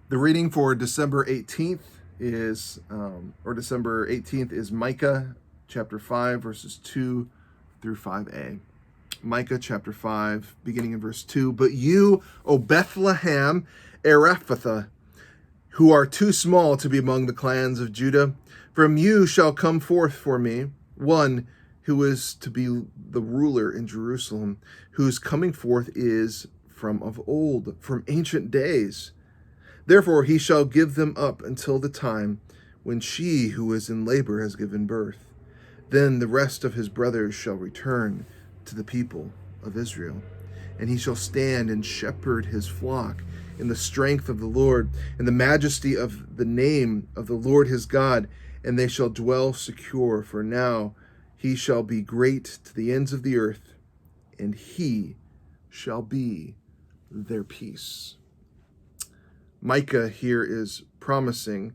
The reading for December 18th is Micah chapter 5, verses 2 through 5a. Micah chapter 5, beginning in verse 2. But you, O Bethlehem Ephrathah, who are too small to be among the clans of Judah, from you shall come forth for me one who is to be the ruler in Jerusalem, whose coming forth is from of old, from ancient days. Therefore he shall give them up until the time when she who is in labor has given birth. Then the rest of his brothers shall return to the people of Israel, and he shall stand and shepherd his flock in the strength of the Lord, in the majesty of the name of the Lord his God, and they shall dwell secure, for now he shall be great to the ends of the earth, and he shall be their peace. Micah here is promising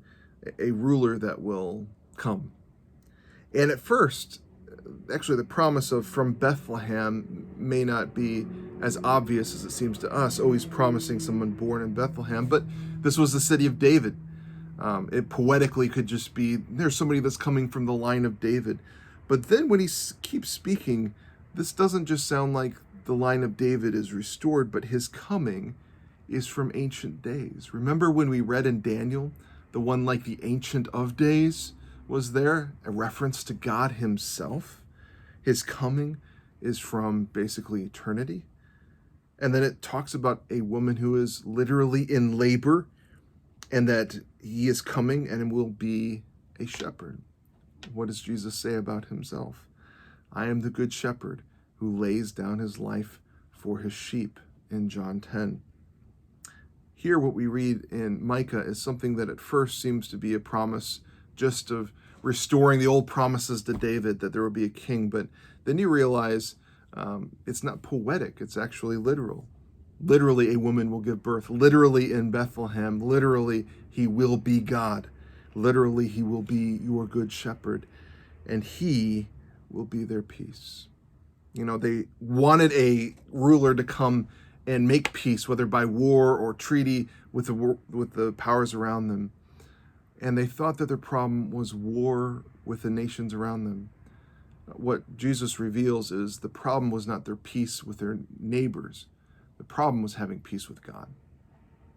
a ruler that will come. And at first, actually, the promise of from Bethlehem may not be as obvious as it seems to us, always promising someone born in Bethlehem, but this was the city of David. It poetically could just be, there's somebody that's coming from the line of David. But then when he keeps speaking, this doesn't just sound like the line of David is restored, but his coming is from ancient days. Remember when we read in Daniel, the one like the Ancient of Days was there, a reference to God himself? His coming is from basically eternity. And then it talks about a woman who is literally in labor, and that he is coming and will be a shepherd. What does Jesus say about himself? I am the good shepherd who lays down his life for his sheep in John 10. Here, what we read in Micah is something that at first seems to be a promise just of restoring the old promises to David, that there will be a king. But then you realize it's not poetic, it's actually literal. Literally, a woman will give birth. Literally, in Bethlehem. Literally, he will be God. Literally, he will be your good shepherd. And he will be their peace. You know, they wanted a ruler to come and make peace, whether by war or treaty with the powers around them. And they thought that their problem was war with the nations around them. What Jesus reveals is the problem was not their peace with their neighbors. The problem was having peace with God.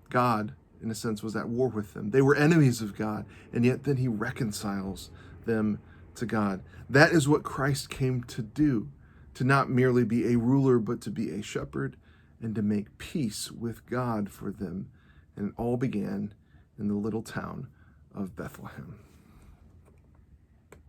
God, in a sense, was at war with them. They were enemies of God, and yet then he reconciles them to God. That is what Christ came to do, to not merely be a ruler, but to be a shepherd, and to make peace with God for them. And it all began in the little town of Bethlehem.